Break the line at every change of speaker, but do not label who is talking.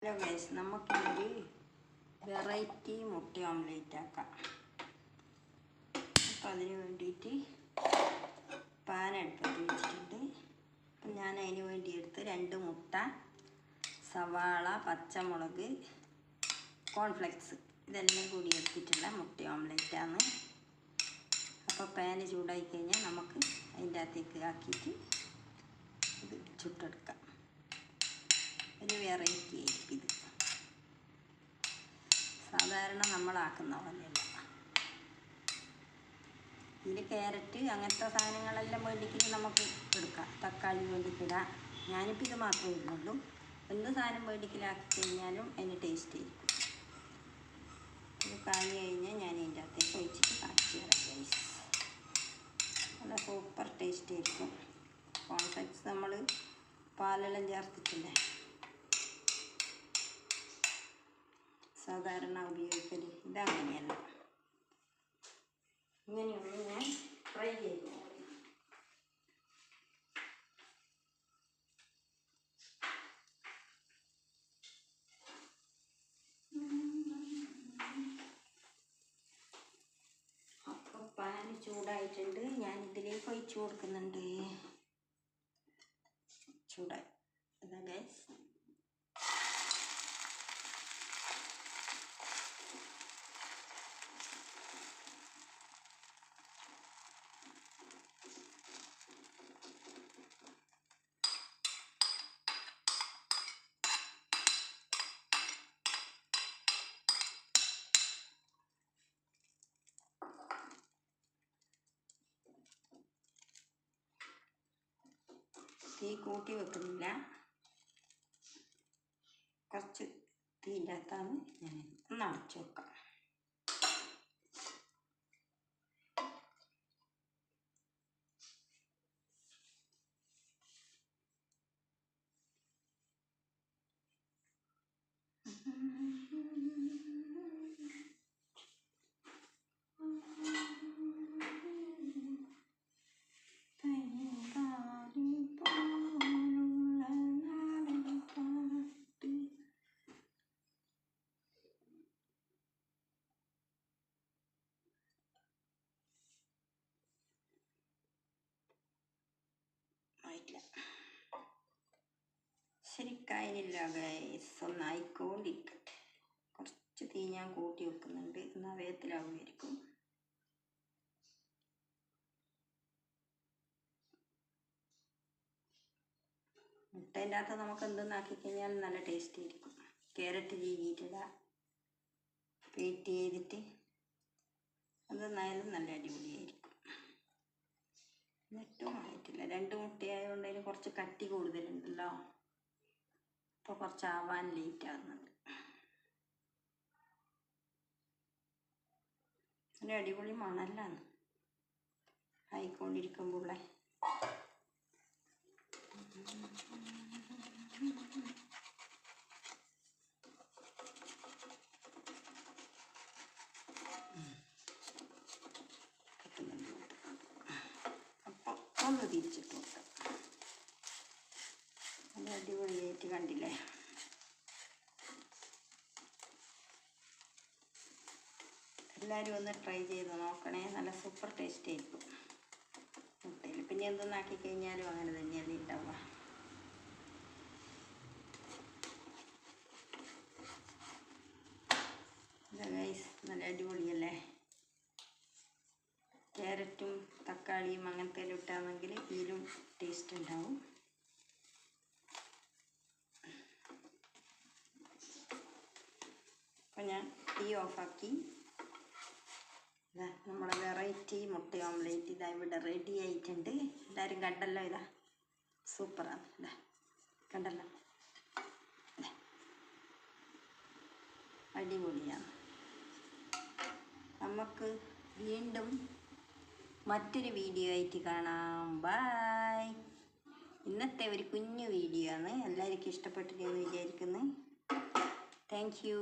Hello guys, നമുക്കിതൊരു variety മുട്ട omelette ആക്കാം. അപ്പം അതിന് വേണ്ടിയിട്ട് പാൻ അടുപ്പത്ത് വെച്ചിട്ടുണ്ട്. അപ്പം ഞാൻ അതിന് വേണ്ടി എടുത്ത് 2 മുട്ട, സവാള, പച്ചമുളക്, കോൺഫ്ലെക്സ് ഇതെല്ലാം കൂടി എടുത്തിട്ടുള്ള മുട്ട ഓംലേറ്റാണ്. അപ്പോൾ പാന് ചൂടായി കഴിഞ്ഞാൽ നമുക്ക് അതിൻ്റെ അകത്തേക്ക് ആക്കിയിട്ട് ഇത് ചുട്ടെടുക്കാം. ഒരു വെറൈറ്റി ആയിരിക്കും ഇത്. സാധാരണ നമ്മളാക്കുന്ന പോലെയല്ല. ഇതിൽ ക്യാരറ്റ് അങ്ങനത്തെ സാധനങ്ങളെല്ലാം വേണ്ടിയിട്ട് നമുക്ക് എടുക്കാം. തക്കാളി വേണ്ടിക്കിടാം. ഞാനിപ്പോൾ ഇത് മാത്രമേ ഇടുന്നുള്ളൂ. എന്ത് സാധനം വേണ്ടിക്കിലാക്കി കഴിഞ്ഞാലും അതിന് ടേസ്റ്റ് ആയിരിക്കും. ഇത് കാലി കഴിഞ്ഞാൽ ഞാൻ ഇതിൻ്റെ അകത്തേക്ക് ഒഴിച്ചിട്ട് കാണിച്ചു തരാം ഗൈസ്. നല്ല സൂപ്പർ ടേസ്റ്റ് ആയിരിക്കും. കോൺഫ്ലെക്സ് നമ്മൾ പാലെല്ലാം ചേർത്തിട്ടില്ലേ, സാധാരണ ഉപയോഗിക്കൽ. ഇതങ്ങനെയല്ല. ഇങ്ങനെയൊന്ന് ഞാൻ ട്രൈ ചെയ്തു. അപ്പോൾ പാന് ചൂടായിട്ടുണ്ട്. ഞാൻ ഇതിലേക്ക് ഒഴിച്ചു കൊടുക്കുന്നുണ്ട്. ചൂടായി ഇതാ ഗൈസ്. തീ കൂട്ടി വെക്കുന്നില്ല. കുറച്ച് തീൻ്റെ അകത്താണ് ഞാൻ ഒന്ന് അടച്ചു വെക്കാം. ശരിക്കായില്ല ഗൈസ്, ഒന്നായിക്കൊണ്ടിരിക്കട്ടെ. കുറച്ച് തീ ഞാൻ കൂട്ടി വെക്കുന്നുണ്ട്. എന്നാൽ വേഗത്തിലാവുമായിരിക്കും. മുട്ടേൻ്റെ അകത്ത് നമുക്ക് എന്തെന്നാക്കി കഴിഞ്ഞാൽ നല്ല ടേസ്റ്റ് ആയിരിക്കും. ക്യാരറ്റ് ചീകിയിട്ടിടാം, വെയിറ്റ് ചെയ്തിട്ട് അതെന്നായാലും നല്ല അടിപൊളിയായിരിക്കും. ഏറ്റവും ആയിട്ടില്ല. 2 മുട്ടയായതുകൊണ്ട് അതിന് കുറച്ച് കട്ടി കൂടുതലുണ്ടല്ലോ. അപ്പോൾ കുറച്ചാവാൻ ലേറ്റ് ആകുന്നുണ്ട്. ഒരു അടിപൊളി മണലാണ് ആയിക്കൊണ്ടിരിക്കുമ്പോളേ. അപ്പോൾ ഒന്ന് തിരിച്ചിട്ട് കൊടുക്കാം. നല്ല അടിപൊളിയായിട്ട് കണ്ടില്ലേ. എല്ലാവരും ഒന്ന് ട്രൈ ചെയ്ത് നോക്കണേ. നല്ല സൂപ്പർ ടേസ്റ്റ് ആയിരിക്കും മുട്ടയിൽ. പിന്നെ എന്തെന്നാക്കി കഴിഞ്ഞാലും അങ്ങനെ തന്നെയല്ലേ ഉണ്ടാവുക. ഗൈസ്, നല്ല അടിപൊളിയല്ലേ. ക്യാരറ്റും തക്കാളിയും അങ്ങനത്തെ എല്ലാം ഇട്ടാണെങ്കിൽ ഇതിലും ടേസ്റ്റ് ഉണ്ടാവും. അപ്പം ഞാൻ തീ ഓഫാക്കി. ഇതാ നമ്മുടെ വെറൈറ്റി മുട്ട ഓംലേറ്റ് ഇതാ ഇവിടെ റെഡി ആയിട്ടുണ്ട്. എല്ലാവരും കണ്ടല്ലോ. ഇതാ സൂപ്പറാണ്. ഇതാ കണ്ടല്ലോ, അടിപൊളിയാണ്. നമുക്ക് വീണ്ടും മറ്റൊരു വീഡിയോ ആയിട്ട് കാണാം. ബൈ. ഇന്നത്തെ ഒരു കുഞ്ഞു വീഡിയോ ആണ്. എല്ലാവർക്കും ഇഷ്ടപ്പെട്ടിരിക്കുമെന്ന് വിചാരിക്കുന്നു. Thank you.